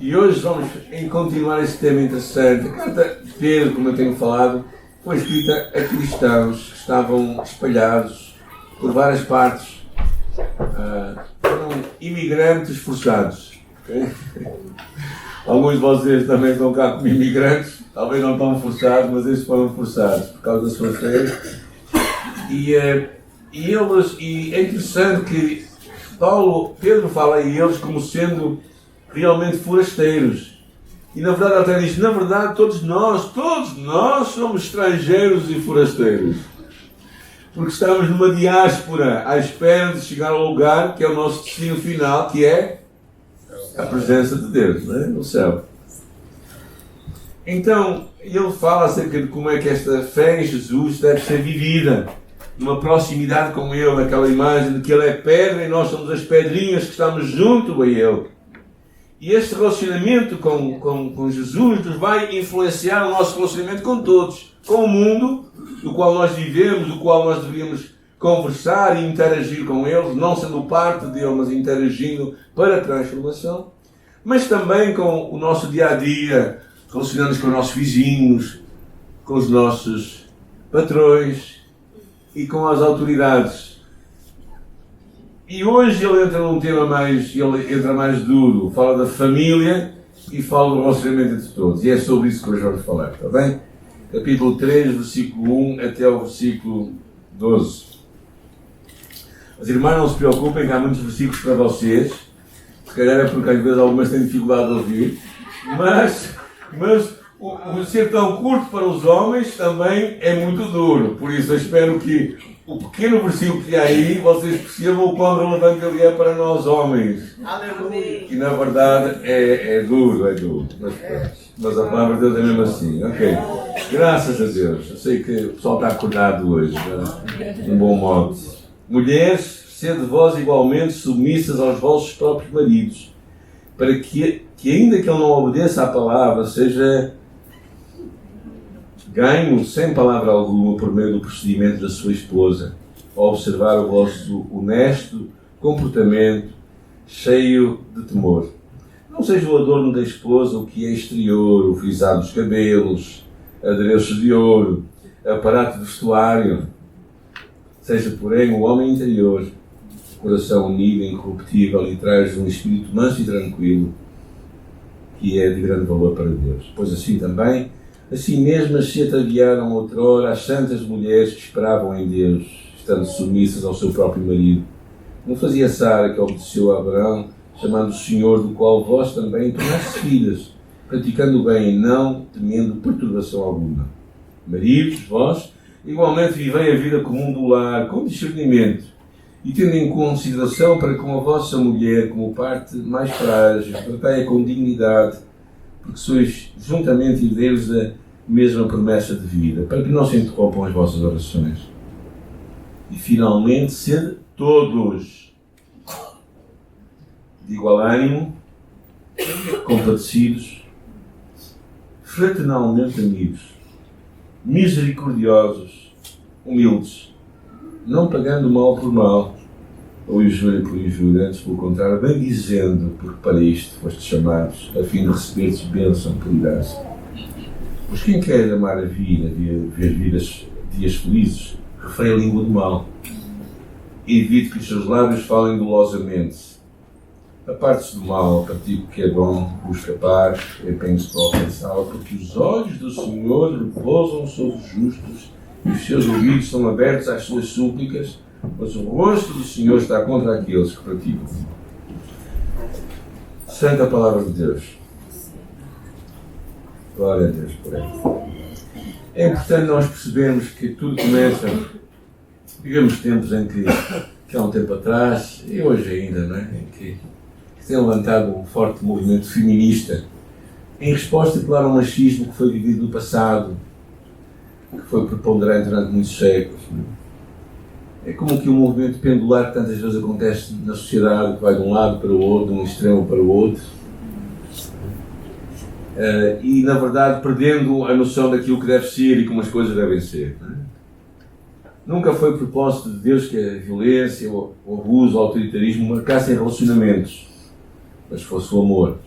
E hoje vamos continuar esse tema interessante. A carta de Pedro, como eu tenho falado, foi escrita a cristãos que estavam espalhados por várias partes. Foram imigrantes forçados. Okay? Alguns de vocês também estão cá como imigrantes, talvez não estão forçados, mas eles foram forçados por causa da sua fé. E é interessante que Pedro fala a eles como sendo realmente forasteiros. E na verdade ele até diz, na verdade todos nós somos estrangeiros e forasteiros. Porque estamos numa diáspora à espera de chegar ao lugar que é o nosso destino final, que é a presença de Deus, não é? No céu. Então, ele fala acerca de como é que esta fé em Jesus deve ser vivida. Numa proximidade com Ele, naquela imagem de que Ele é pedra e nós somos as pedrinhas que estamos junto a Ele. E este relacionamento com Jesus nos vai influenciar o nosso relacionamento com todos. Com o mundo, do qual nós vivemos, do qual nós deveríamos conversar e interagir com eles, não sendo parte dele, mas interagindo para a transformação. Mas também com o nosso dia-a-dia, relacionando-nos com os nossos vizinhos, com os nossos patrões e com as autoridades. E hoje ele entra num tema mais duro, fala da família e fala do relacionamento entre todos. E é sobre isso que hoje vamos falar, está bem? Capítulo 3, versículo 1 até o versículo 12. As irmãs não se preocupem que há muitos versículos para vocês. Se calhar é porque às vezes algumas têm dificuldade de ouvir. Mas o ser tão curto para os homens também é muito duro. Por isso eu espero que o pequeno versículo que há aí, vocês percebam o quão relevante ele é para nós homens. Aleluia. Que na verdade é duro. Mas a palavra de Deus é mesmo assim. Ok. Graças a Deus. Eu sei que o pessoal está acordado hoje. De um bom modo. Mulheres, sede vós igualmente submissas aos vossos próprios maridos, para que ainda que ele não obedeça à palavra, seja ganho sem palavra alguma por meio do procedimento da sua esposa, ao observar o vosso honesto comportamento, cheio de temor. Não seja o adorno da esposa o que é exterior, o frisado dos cabelos, adereços de ouro, aparato de vestuário. Seja, porém, o homem interior, coração unido, incorruptível, e traz um espírito manso e tranquilo, que é de grande valor para Deus. Pois assim mesmas se ataviaram outrora as santas mulheres que esperavam em Deus, estando submissas ao seu próprio marido. Não fazia Sara, que obedeceu a Abraão, chamando o Senhor, do qual vós também tornaste filhas, praticando o bem e não temendo perturbação alguma. Maridos, vós, igualmente vivei a vida comum do lar, com discernimento, e tendo em consideração para com a vossa mulher como parte mais frágil, tratai-a com dignidade, porque sois juntamente herdeiros da mesma promessa de vida, para que não se interrompam as vossas orações. E finalmente, sede todos de igual ânimo, compadecidos, fraternalmente amigos, misericordiosos, humildes, não pagando mal por mal, ou injúria por injúria, antes pelo contrário, bem dizendo, porque para isto fostes chamados, a fim de receberes bênção por graça. Pois quem quer amar a vida, ver dias felizes, refreia a língua do mal. Evite que os seus lábios falem dolosamente. Aparte-se do mal, pratique o que é bom, busca paz, empenhe-se para alcançá-la, porque os olhos do Senhor repousam sobre os justos e os seus ouvidos são abertos às suas súplicas, mas o rosto do Senhor está contra aqueles que praticam. Santa Palavra de Deus. Glória a Deus por ela. É importante nós percebermos que tudo começa, digamos, tempos em que há um tempo atrás, e hoje ainda, não é? Em que tem levantado um forte movimento feminista, em resposta, claro, ao machismo que foi vivido no passado, que foi preponderante durante muitos séculos. É como que um movimento pendular que tantas vezes acontece na sociedade, que vai de um lado para o outro, de um extremo para o outro, e na verdade perdendo a noção daquilo que deve ser e como as coisas devem ser. Não é? Nunca foi propósito de Deus que a violência, o abuso, o autoritarismo marcassem relacionamentos, mas fosse o amor.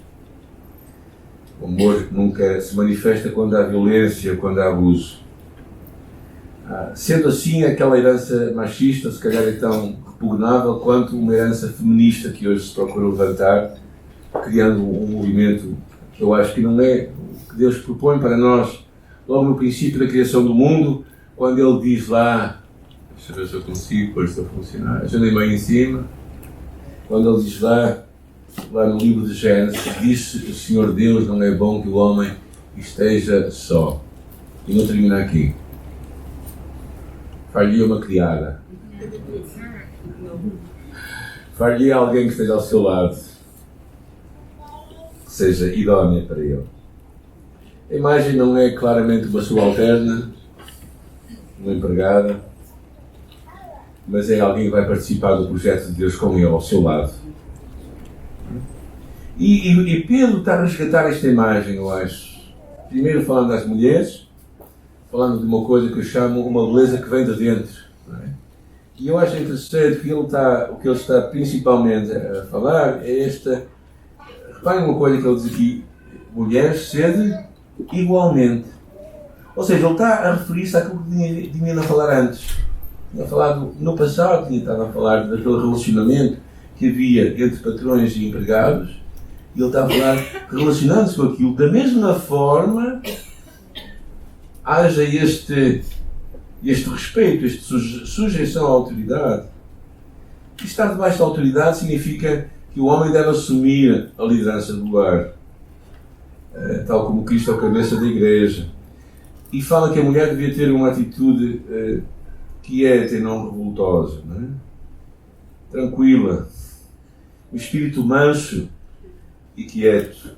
O amor nunca se manifesta quando há violência, quando há abuso. Sendo assim, aquela herança machista se calhar é tão repugnável quanto uma herança feminista que hoje se procura levantar, criando um movimento que eu acho que não é o que Deus propõe para nós logo no princípio da criação do mundo, quando Ele diz lá, deixa eu ver se eu consigo pôr isto a funcionar, agendei bem em cima, quando Ele diz lá no livro de Gênesis, disse o Senhor Deus, não é bom que o homem esteja só. E não termina aqui. Far-lhe uma criada. Far-lhe alguém que esteja ao seu lado, que seja idónea para ele. A imagem não é claramente uma subalterna, uma empregada, mas é alguém que vai participar do projeto de Deus com ele ao seu lado. E Pedro está a resgatar esta imagem, eu acho. Primeiro falando das mulheres, falando de uma coisa que eu chamo uma beleza que vem de dentro. Não é? E eu acho interessante que o que ele está principalmente a falar é esta. Reparem uma coisa que ele diz aqui: mulheres, sede igualmente. Ou seja, ele está a referir-se àquilo que tinha a falar antes. Tinha falado no passado, tinha estado a falar daquele relacionamento que havia entre patrões e empregados. E ele está a falar, relacionando-se com aquilo, da mesma forma, haja este respeito, esta sujeição à autoridade. E estar debaixo da autoridade significa que o homem deve assumir a liderança do lar, tal como Cristo é o cabeça da igreja. E fala que a mulher devia ter uma atitude quieta e não revoltosa, não é? Tranquila, um espírito manso e quieto.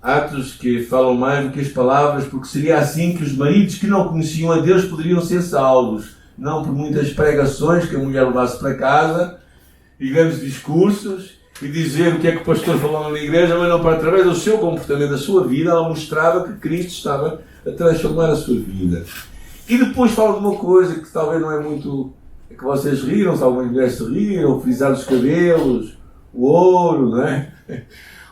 Atos que falam mais do que as palavras, porque seria assim que os maridos que não conheciam a Deus poderiam ser salvos, não por muitas pregações que a mulher levasse para casa e grandes discursos e dizer o que é que o pastor falou na igreja, mas não para através do seu comportamento, da sua vida, ela mostrava que Cristo estava a transformar a sua vida. E depois fala de uma coisa que talvez não é muito... é que vocês riram, se algumas mulheres se riram, frisar os cabelos, o ouro, não é?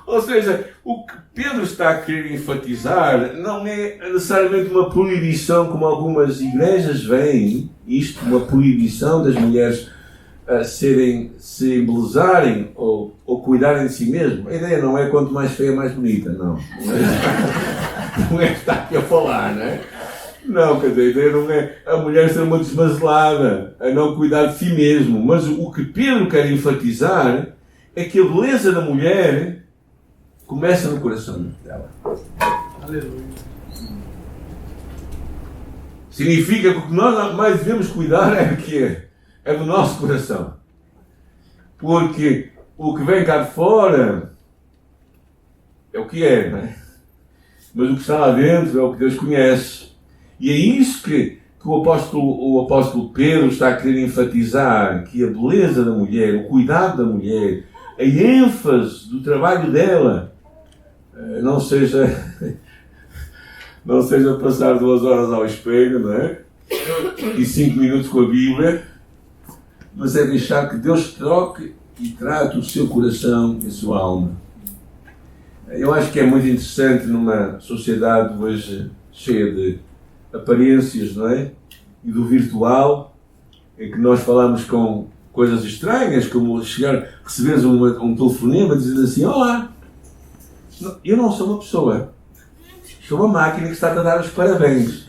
Ou seja, o que Pedro está a querer enfatizar não é necessariamente uma proibição, como algumas igrejas veem, isto, uma proibição das mulheres se embelezarem ou cuidarem de si mesmo. A ideia não é quanto mais feia, mais bonita, não. Não é que está aqui a falar, não é? Não, quer dizer, a ideia não é a mulher ser uma desvazelada, a não cuidar de si mesmo. Mas o que Pedro quer enfatizar é que a beleza da mulher começa no coração dela. Aleluia. Significa que o que nós mais devemos cuidar é o quê? É do nosso coração. Porque o que vem cá de fora é o que é, não é? Mas o que está lá dentro é o que Deus conhece. E é isso que o apóstolo Pedro está a querer enfatizar, que a beleza da mulher, o cuidado da mulher, a ênfase do trabalho dela, não seja passar 2 horas ao espelho, não é? E 5 minutos com a Bíblia, mas é deixar que Deus troque e trate o seu coração e a sua alma. Eu acho que é muito interessante numa sociedade hoje cheia de aparências, não é? E do virtual, em que nós falamos com coisas estranhas, como receberes um telefonema dizendo assim: olá, eu não sou uma pessoa, sou uma máquina que está a dar os parabéns.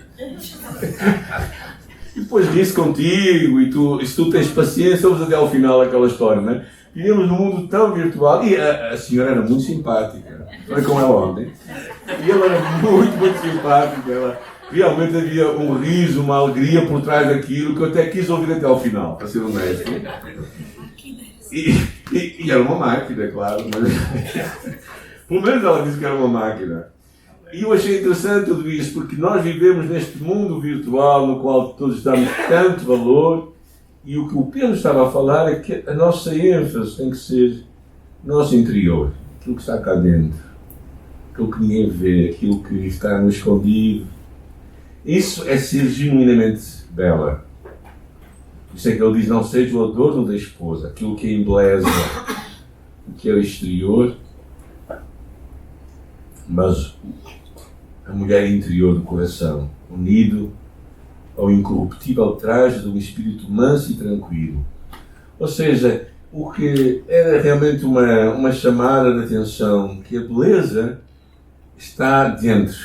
E depois ri-se contigo e se tu tens paciência, vamos até ao final aquela história, não é? Vivemos num mundo tão virtual. E a senhora era muito simpática. Falei com ela ontem. E ela era muito, muito simpática. Ela, realmente havia um riso, uma alegria por trás daquilo que eu até quis ouvir até ao final, para ser honesto. E era uma máquina, claro. Mas pelo menos ela disse que era uma máquina. E eu achei interessante tudo isso, porque nós vivemos neste mundo virtual no qual todos damos tanto valor, e o que o Pedro estava a falar é que a nossa ênfase tem que ser no nosso interior, aquilo que está cá dentro, aquilo que ninguém vê, aquilo que está no escondido. Isso é ser genuinamente bela. Isso é que ele diz: não seja o adorno da esposa, aquilo que embeleza o que é o exterior, mas a mulher interior do coração, unido ao incorruptível traje de um espírito manso e tranquilo. Ou seja, o que era realmente uma chamada de atenção, que a beleza está dentro.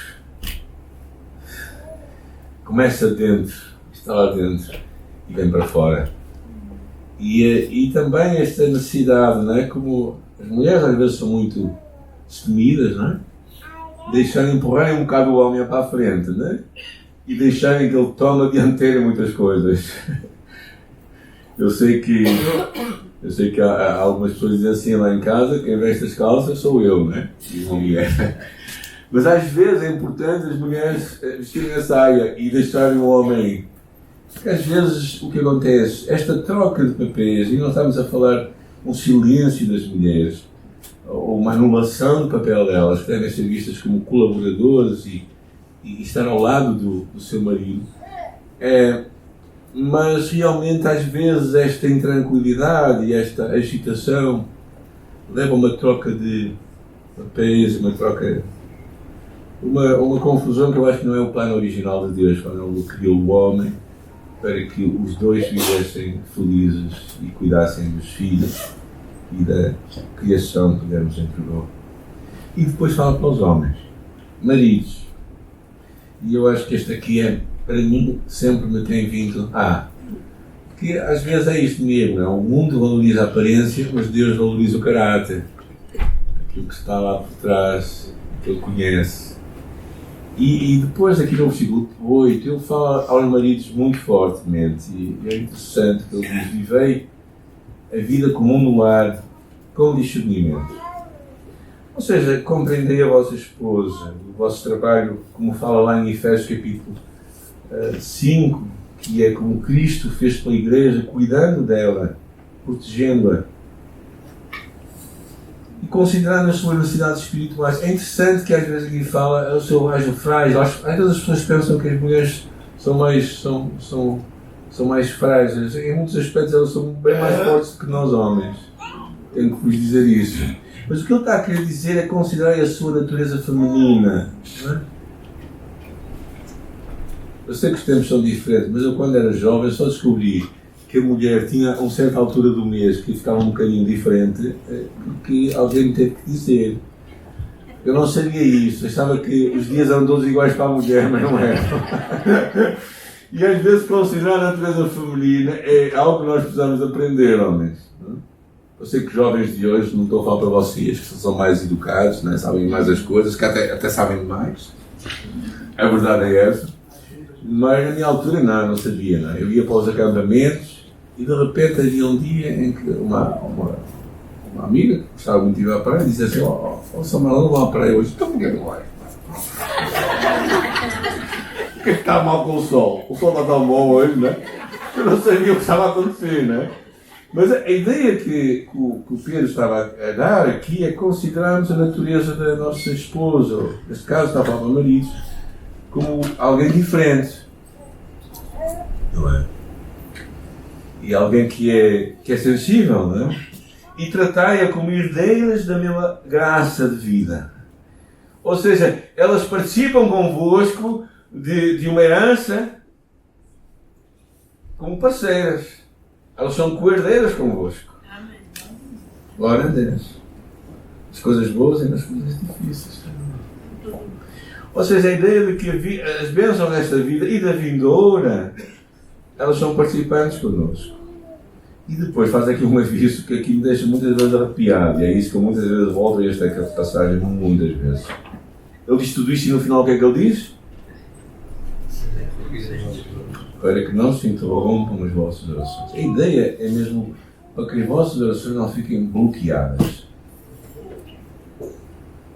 Começa dentro, está lá dentro e vem para fora. E também esta necessidade, não é? Como as mulheres às vezes são muito destemidas, não é? Empurrarem um bocado o homem para a frente, não é? E deixarem que ele tome a dianteira em muitas coisas. Eu sei que há algumas pessoas que dizem assim lá em casa, quem veste as calças sou eu, não é? E a mulher. Mas às vezes é importante as mulheres vestirem a saia e deixarem o homem. Porque às vezes o que acontece, esta troca de papéis, e não estamos a falar um silêncio das mulheres, ou uma anulação do papel delas, que devem ser vistas como colaboradores e estar ao lado do seu marido. Mas realmente às vezes esta intranquilidade e esta agitação leva a uma troca de papéis, uma confusão que eu acho que não é o plano original de Deus quando Ele criou o homem, para que os dois vivessem felizes e cuidassem dos filhos e da criação que Deus nos entregou. E depois fala para os homens, maridos. E eu acho que este aqui para mim, sempre me tem vindo porque às vezes é isto mesmo, não? O mundo valoriza a aparência, mas Deus valoriza o caráter. Aquilo que está lá por trás, que Ele conhece. E depois aqui no versículo 8, ele fala aos maridos muito fortemente, e é interessante que ele diz: vivei a vida comum no lar com discernimento. Ou seja, compreendei a vossa esposa, o vosso trabalho, como fala lá em Efésios capítulo 5, que é como Cristo fez pela Igreja, cuidando dela, protegendo-a e considerando as suas necessidades espirituais. É interessante que às vezes aqui fala o seu anjo frágil. Às vezes as pessoas pensam que as mulheres são mais frágeis. Em muitos aspectos elas são bem mais fortes do que nós homens. Tenho que vos dizer isso. Mas o que ele está a querer dizer é considerar a sua natureza feminina. Não é? Eu sei que os tempos são diferentes, mas eu quando era jovem só descobri que a mulher tinha a uma certa altura do mês que ficava um bocadinho diferente, porque alguém me teve que dizer. Eu não sabia isso, achava que os dias eram todos iguais para a mulher, mas não eram. E às vezes considerar a natureza feminina é algo que nós precisamos aprender, homens. Eu sei que os jovens de hoje, não estou a falar para vocês, que são mais educados, né? Sabem mais as coisas, que até sabem mais. A verdade é essa. Mas na minha altura não sabia. Não? Eu ia para os acampamentos e de repente havia um dia em que uma amiga que gostava muito de ir à praia dizia assim: Samuel, não vou à praia hoje. Então porquê não vai? Porque está mal com o sol? O sol está tão bom hoje, não é? Eu não sabia o que estava a acontecer, não é? Mas a ideia que o Pedro estava a dar aqui é considerarmos a natureza da nossa esposa, ou neste caso estava a falar para maridos, como alguém diferente. Não é? E alguém que é sensível, não é? E tratai-a como herdeiras da mesma graça de vida. Ou seja, elas participam convosco de uma herança como parceiras. Elas são co-herdeiras convosco. Amém. Glória a Deus. As coisas boas e nas coisas difíceis. Ou seja, a ideia de que as bênçãos desta vida e da vindoura, elas são participantes connosco. E depois faz aqui um aviso que aqui me deixa muitas vezes arrepiado. E é isso que eu muitas vezes volto a esta passagem, muitas vezes. Ele diz tudo isto e no final o que é que ele diz? Para que não se interrompam as vossas orações. A ideia é mesmo para que as vossas orações não fiquem bloqueadas.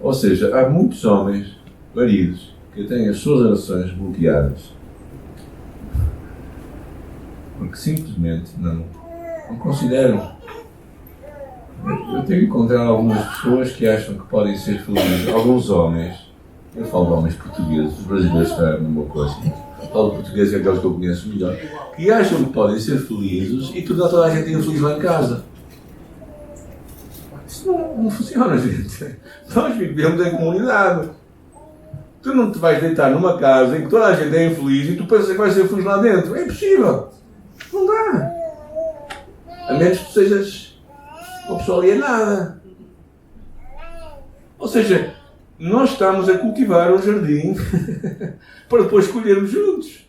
Ou seja, há muitos homens, maridos, que têm as suas orações bloqueadas porque simplesmente não consideram. Eu tenho encontrado algumas pessoas que acham que podem ser felizes, alguns homens, eu falo de homens portugueses, os brasileiros estão a mesma coisa, falo de português que é aqueles que eu conheço melhor, que acham que podem ser felizes e tornar toda a gente infeliz lá em casa. Isso não funciona, gente. Nós vivemos em comunidade. Tu não te vais deitar numa casa em que toda a gente é infeliz e tu pensas que vais ser feliz lá dentro. É impossível. Não dá. A menos que tu sejas uma pessoa alienada. Ou seja, nós estamos a cultivar um jardim para depois colhermos juntos.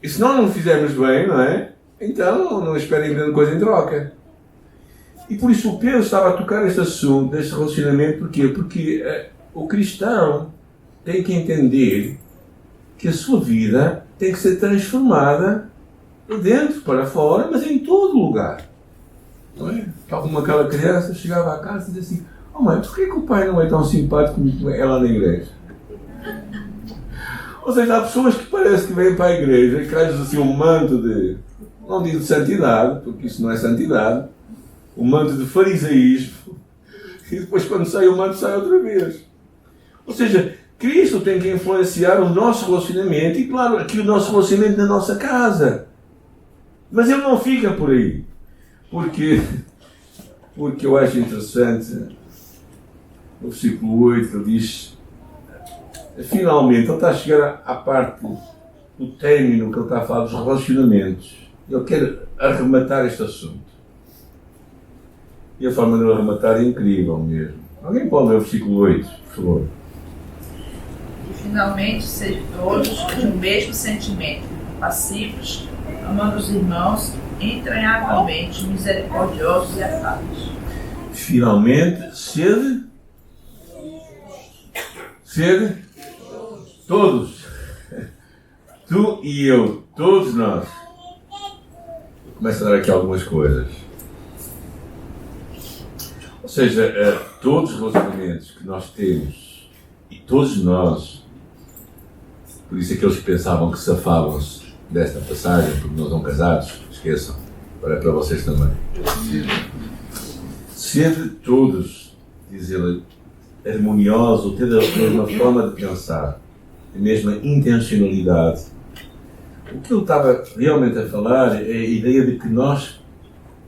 E se nós não fizermos bem, não é? Então não esperem grande coisa em troca. E por isso o Pedro estava a tocar este assunto, deste relacionamento, porquê? Porque o cristão tem que entender que a sua vida tem que ser transformada de dentro para fora, mas em todo lugar. Não é? Tal como aquela criança chegava à casa e dizia assim: oh mãe, porquê que o pai não é tão simpático como é lá na igreja? Ou seja, há pessoas que parece que vêm para a igreja e cai-lhes assim um manto de, não digo de santidade, porque isso não é santidade, um manto de farisaísmo, e depois quando sai o manto sai outra vez. Ou seja, Cristo tem que influenciar o nosso relacionamento e, claro, aqui o nosso relacionamento na nossa casa. Mas ele não fica por aí. Porque eu acho interessante no versículo 8 ele diz, finalmente, ele está a chegar à parte do término que ele está a falar dos relacionamentos. Ele quer arrematar este assunto. E a forma de ele arrematar é incrível mesmo. Alguém pode ler o versículo 8, por favor? E finalmente sejam todos de um mesmo sentimento, passivos, amando os irmãos, entranhavelmente misericordiosos e afáveis. Finalmente, sede, todos, tu e eu, todos nós. Começo a dar aqui algumas coisas. Ou seja, todos os relacionamentos que nós temos, e todos nós, por isso é que eles pensavam que safavam-se desta passagem, porque não são casados, esqueçam, para vocês também. Sede todos, diz ele, harmonioso, ter a mesma forma de pensar, a mesma intencionalidade. O que ele estava realmente a falar é a ideia de que nós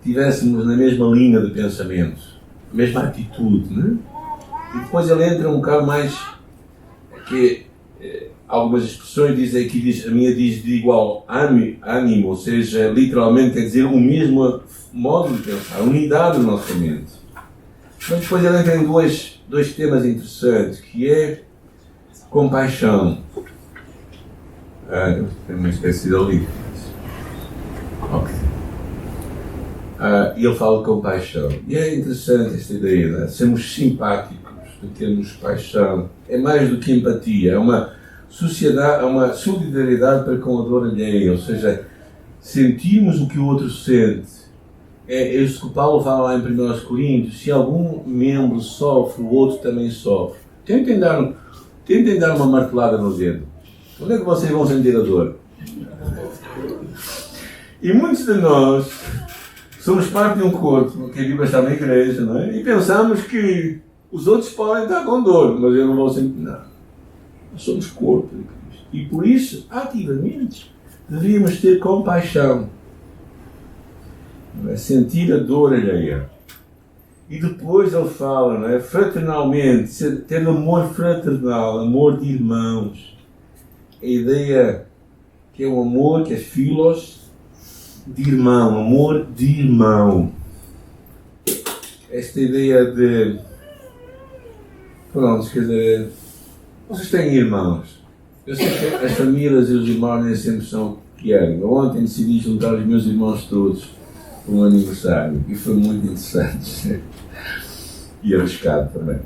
tivéssemos na mesma linha de pensamento, a mesma atitude, né? E depois ele entra um bocado mais, que algumas expressões dizem aqui, a minha diz de igual ânimo, ou seja, literalmente quer dizer o mesmo modo de pensar, a unidade do nossa mente. Mas depois ele entra em dois temas interessantes, que é compaixão. Eu tenho uma espécie de ali. Ok. E ele fala de compaixão. E é interessante esta ideia, né? Sermos simpáticos, de termos paixão. É mais do que empatia, é uma sociedade, é uma solidariedade para com a dor alheia, ou seja, sentirmos o que o outro sente. É isso que o Paulo fala lá em 1 Coríntios: se algum membro sofre, o outro também sofre. Tentem dar uma martelada no dedo. Onde é que vocês vão sentir a dor? E muitos de nós somos parte de um corpo, que a Bíblia está na igreja, não é? E pensamos que os outros podem estar com dor, mas eu não vou sentir nada. Nós somos corpo de Cristo. E por isso, ativamente, deveríamos ter compaixão. Não é? Sentir a dor alheia. E depois ele fala, não é? Fraternalmente, ter amor fraternal, amor de irmãos. A ideia que é o amor, que é filos, de irmão, amor de irmão. Esta ideia de... Pronto, quer dizer, vocês têm irmãos. Eu sei que as famílias e os irmãos nem sempre são o que eram. Eu ontem decidi juntar os meus irmãos todos para um aniversário e foi muito interessante. E arriscado também.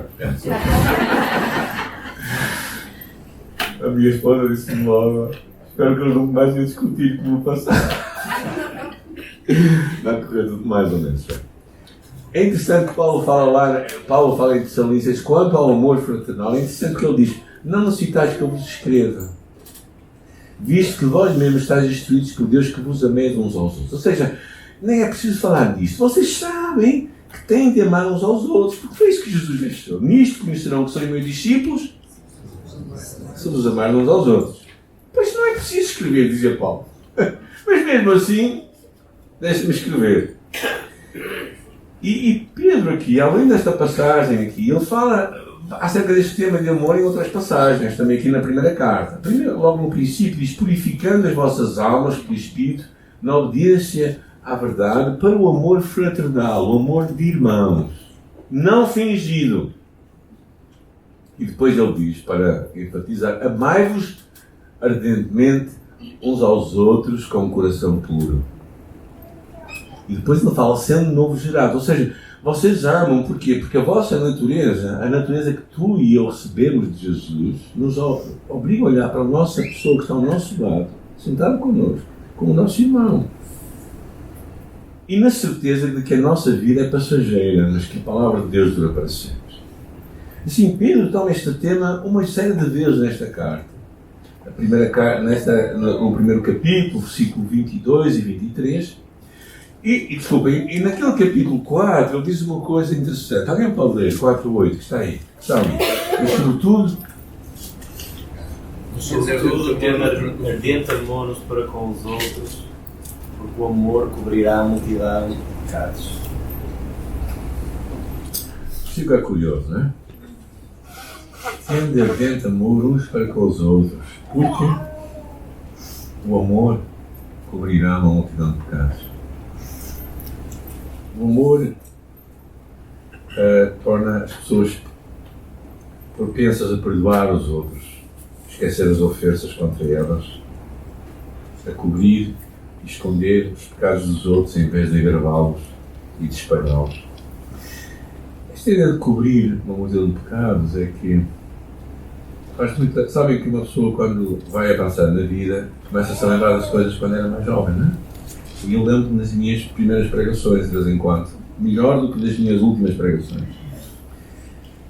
A minha esposa disse-me logo: espero que eles não comecem a discutir como o passado. Vai correr tudo mais ou menos bem. É interessante que Paulo fala em Tessalonicenses quanto ao amor fraternal. É interessante que ele diz: não necessitais que eu vos escreva, visto que vós mesmos estáis instruídos por Deus que vos ameis uns aos outros. Ou seja, nem é preciso falar disto. Vocês sabem que têm de amar uns aos outros, porque foi isso que Jesus deixou. Nisto conhecerão que são meus discípulos, se vos amarem uns aos outros. Pois não é preciso escrever, dizia Paulo. Mas mesmo assim, deixe-me escrever. E Pedro aqui, além desta passagem aqui, ele fala acerca deste tema de amor em outras passagens, também aqui na primeira carta. Primeiro, logo no princípio, diz: purificando as vossas almas pelo Espírito, na obediência à verdade, para o amor fraternal, o amor de irmãos, não fingido. E depois ele diz, para enfatizar: amai-vos ardentemente uns aos outros com um coração puro. E depois ele fala: sendo novo gerado. Ou seja, vocês amam, porquê? Porque a vossa natureza, a natureza que tu e eu recebemos de Jesus, nos obriga a olhar para a nossa pessoa que está ao nosso lado, sentado connosco, como o nosso irmão. E na certeza de que a nossa vida é passageira, mas que a palavra de Deus dura para sempre. Assim, Pedro toma este tema uma série de vezes nesta carta. No primeiro capítulo, versículo 22 e 23. Desculpem, e naquele capítulo 4 ele diz uma coisa interessante. Alguém pode ler 4:8, que está aí? Está ali. E sobretudo, ter ardente amor uns para com os outros, porque o amor cobrirá a multidão de pecados. Fico curioso, não é? Tende ardente amor uns para com os outros, porque o amor cobrirá uma multidão de pecados. O amor torna as pessoas propensas a perdoar os outros, esquecer as ofensas contra elas, a cobrir e esconder os pecados dos outros em vez de agravá-los e de espalhá-los. Esta ideia de cobrir uma multidão de pecados é que faz muito. Sabem que uma pessoa, quando vai avançar na vida, começa-se a lembrar das coisas quando era mais jovem, não é? E eu lembro-me das minhas primeiras pregações, de vez em quando, melhor do que das minhas últimas pregações.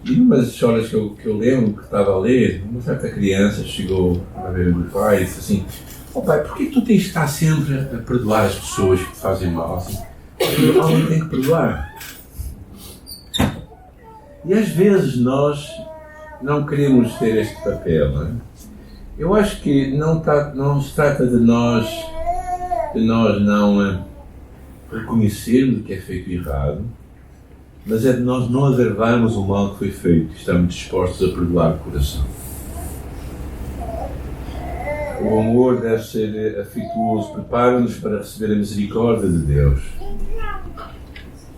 E umas histórias que eu lembro que estava a ler, uma certa criança chegou a ver o meu pai e disse assim: "Oh pai, porquê que tu tens de estar sempre a perdoar as pessoas que te fazem mal? Assim, alguém tem que perdoar." E às vezes nós não queremos ter este papel, não é? Eu acho que não se trata de nós não reconhecermos o que é feito errado, mas é de nós não agravarmos o mal que foi feito e estamos dispostos a perdoar o coração. O amor deve ser afetuoso, prepara-nos para receber a misericórdia de Deus.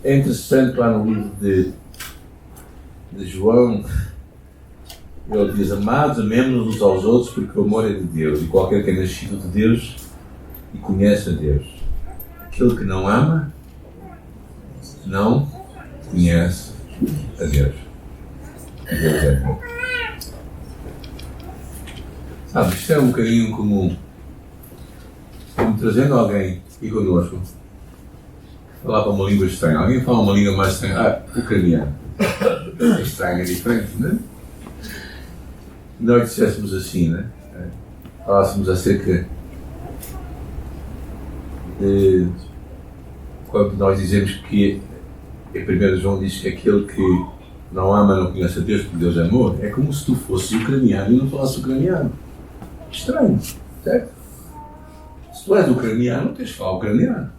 É interessante lá no livro de João, ele diz: amados, amemos-nos uns aos outros, porque o amor é de Deus, e qualquer que é nascido de Deus e conhece a Deus. Aquele que não ama, não conhece a Deus. Deus é amor. Sabe, isto é um bocadinho comum. Como trazendo alguém aqui connosco, falar para uma língua estranha. Alguém fala uma língua mais estranha? Ucraniano. É estranho, é diferente, não é? Nós dissessemos assim, não é? Falássemos acerca de quando nós dizemos que em 1 João diz que aquele que não ama não conhece a Deus, porque Deus é amor. É como se tu fosses ucraniano e não falasses ucraniano. Estranho, certo? Se tu és ucraniano, tens de falar ucraniano.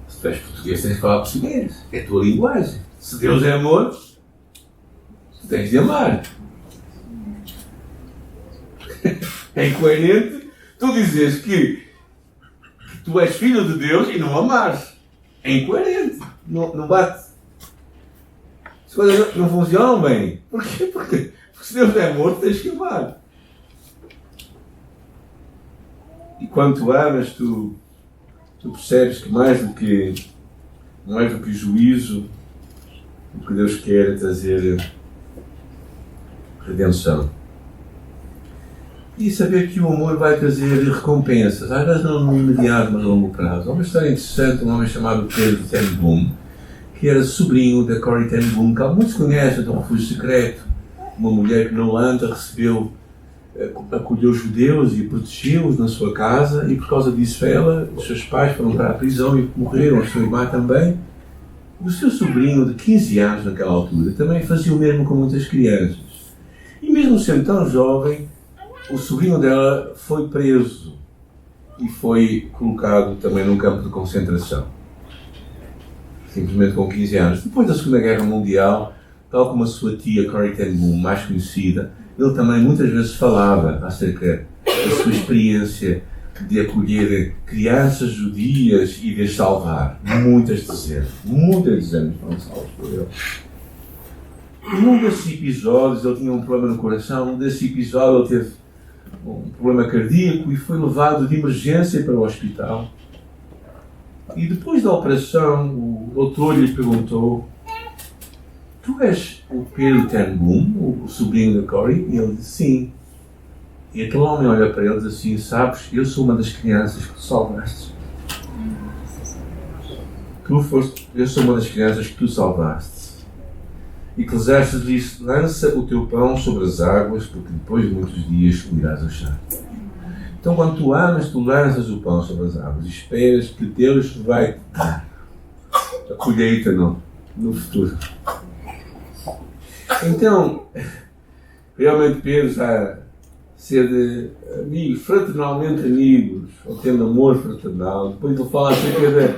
Se tu és português, tens de falar português. É a tua linguagem. Se Deus é amor, tu tens de amar. É incoerente tu dizes que tu és filho de Deus e não amares. É incoerente. Não bate. As coisas não funcionam bem. Porquê? Porque se Deus é amor, tens que amar. E quando tu amas, tu percebes que mais do que juízo, o que Deus quer é trazer redenção. E saber que o amor vai trazer recompensas, às vezes não no imediato, mas a longo prazo. Há uma história interessante, um homem chamado Pedro Ten Boom, que era sobrinho da Corrie Ten Boom, que muitos conhecem, do Refúgio Secreto, uma mulher que na Holanda acolheu os judeus e protegeu-os na sua casa, e por causa disso os seus pais foram para a prisão e morreram, a sua irmã também. O seu sobrinho de 15 anos naquela altura também fazia o mesmo com muitas crianças. E mesmo sendo tão jovem, o sobrinho dela foi preso e foi colocado também num campo de concentração. simplesmente com 15 anos. Depois da Segunda Guerra Mundial, tal como a sua tia Corrie ten Boom, mais conhecida, ele também muitas vezes falava acerca da sua experiência de acolher crianças judias e de as salvar. Muitas dezenas foram salvas por ele. E num desses episódios, ele tinha um problema no coração, num desses episódios ele teve um problema cardíaco e foi levado de emergência para o hospital. E depois da operação, o doutor lhe perguntou: tu és o Pedro ten Boom, o sobrinho da Corrie? E ele disse: sim. E aquele homem olha para ele e diz assim: sabes, eu sou uma das crianças que tu salvaste. Eu sou uma das crianças que tu salvaste. E Eclesiastes diz: lança o teu pão sobre as águas, porque depois de muitos dias o irás achar. Então, quando tu amas, tu lanças o pão sobre as águas e esperas que Deus vai te dar a colheita no futuro. Então, realmente Pedro está ser de amigos, fraternalmente amigos, ou tendo amor fraternal. Depois ele fala acerca da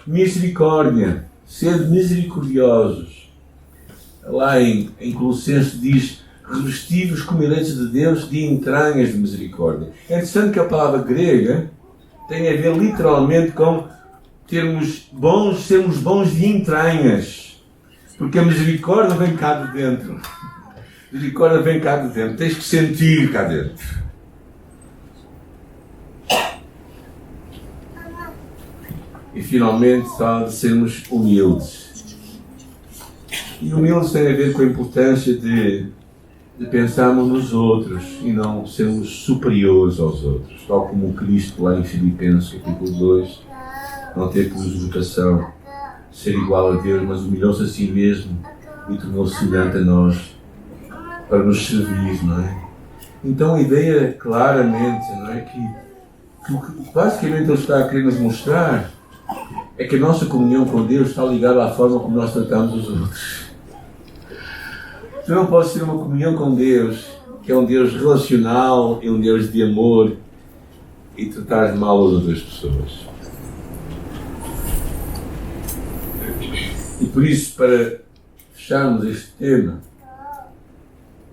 misericórdia, ser misericordiosos. Lá em Colossenses diz: revestivos como eleitos de Deus de entranhas de misericórdia. É interessante que a palavra grega tem a ver literalmente com sermos bons de entranhas. Porque a misericórdia vem cá de dentro. A misericórdia vem cá de dentro. Tens que sentir cá dentro. E finalmente fala de sermos humildes. E humildes tem a ver com a importância de pensarmos nos outros e não sermos superiores aos outros. Tal como o Cristo lá em Filipenses capítulo 2 não teve por usurpação ser igual a Deus, mas humilhou-se a si mesmo e tornou-se semelhante a nós para nos servir, não é? Então a ideia claramente, não é, que basicamente ele está a querer nos mostrar é que a nossa comunhão com Deus está ligada à forma como nós tratamos os outros. Tu não podes ter uma comunhão com Deus, que é um Deus relacional e um Deus de amor, e tratar mal as outras pessoas. E por isso, para fecharmos este tema,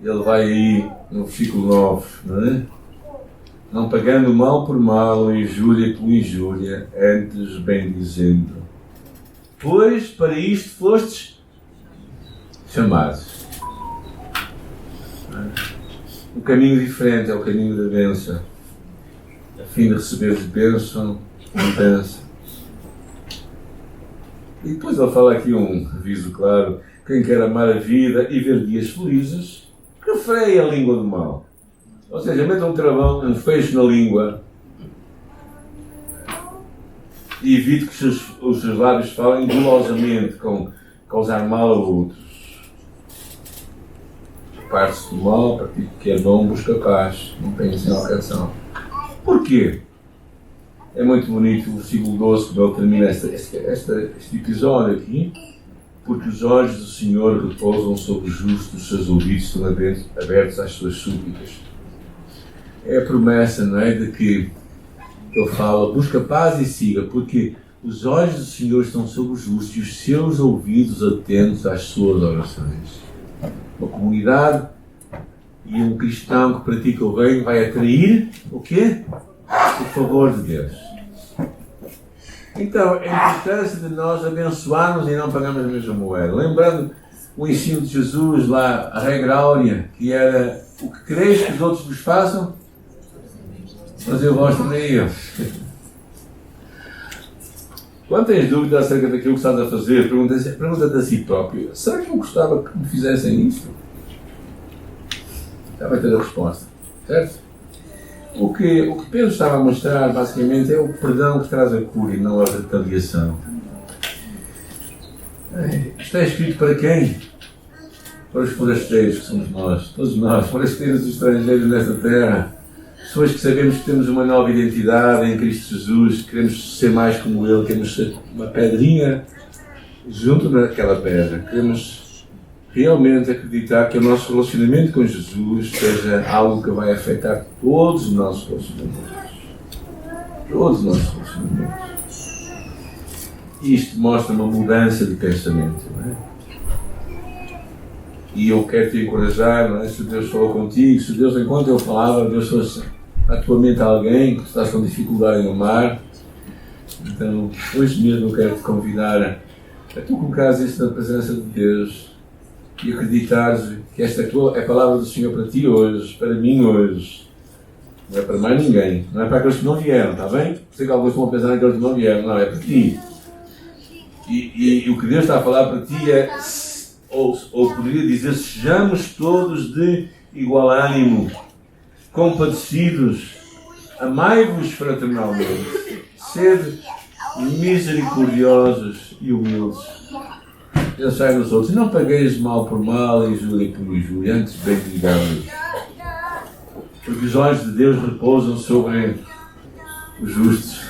ele vai aí no versículo 9, não é? Não pagando mal por mal, injúria por injúria, antes bem dizendo: pois para isto fostes chamados. Um caminho diferente é o caminho da bênção, a fim de receberes bênção, mudança. E depois ele fala aqui um aviso claro: quem quer amar a vida e ver dias felizes, refreie a língua do mal. Ou seja, meta um travão, um fecho na língua e evite que os seus lábios falem dolosamente, com causar mal a outros. Parte-se do mal, para aquilo que é bom, busca paz, não pense em alcançar. Porquê? É muito bonito o versículo 12, quando ele termina este episódio aqui. Porque os olhos do Senhor repousam sobre os justos, os seus ouvidos estão abertos às suas súplicas. É a promessa, não é? De que ele fala: busca paz e siga, porque os olhos do Senhor estão sobre os justos e os seus ouvidos atentos às suas orações. Uma comunidade e um cristão que pratica o bem vai atrair o quê? O favor de Deus. Então, a importância de nós abençoarmos e não pagarmos a mesma moeda. Lembrando o ensino de Jesus lá, a regra áurea, que era: o que quereis que os outros vos façam, fazer vós também a eles. Quando tens dúvida acerca daquilo que estás a fazer, pergunta-te a si próprio: será que eu gostava que me fizessem isso? Já vai ter a resposta, certo? O que Pedro estava a mostrar, basicamente, é o perdão que traz a cura e não a retaliação. Isto é escrito para quem? Para os forasteiros, que somos nós, todos nós, forasteiros e estrangeiros nesta terra. Pessoas que sabemos que temos uma nova identidade em Cristo Jesus, queremos ser mais como Ele, queremos ser uma pedrinha junto naquela pedra. Queremos realmente acreditar que o nosso relacionamento com Jesus seja algo que vai afetar todos os nossos relacionamentos. Todos os nossos relacionamentos. isto mostra uma mudança de pensamento. Não é? E eu quero te encorajar, não é? Se Deus falou contigo, se Deus, enquanto eu falava, Deus trouxe à tua mente alguém que estás com dificuldade em amar, então hoje mesmo eu quero te convidar a tu colocares isso na presença de Deus e acreditares que esta é a palavra do Senhor para ti hoje, para mim hoje. Não é para mais ninguém, não é para aqueles que não vieram, está bem? Sei que alguns estão a pensar naqueles que não vieram, não, é para ti. E o que Deus está a falar para ti é, ou poderia dizer, sejamos todos de igual ânimo, compadecidos, amai-vos fraternalmente, sede misericordiosos e humildes. Pensai nos outros, não pagueis mal por mal e injúria por injúria, antes bem digamos. Porque os olhos de Deus repousam sobre os justos.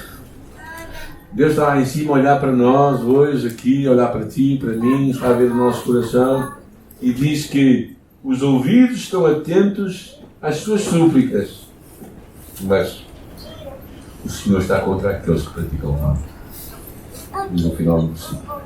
Deus está lá em cima a olhar para nós hoje, aqui, a olhar para ti, para mim, está a ver o nosso coração e diz que os ouvidos estão atentos às suas súplicas, mas o Senhor está contra aqueles que praticam mal. E no final do versículo.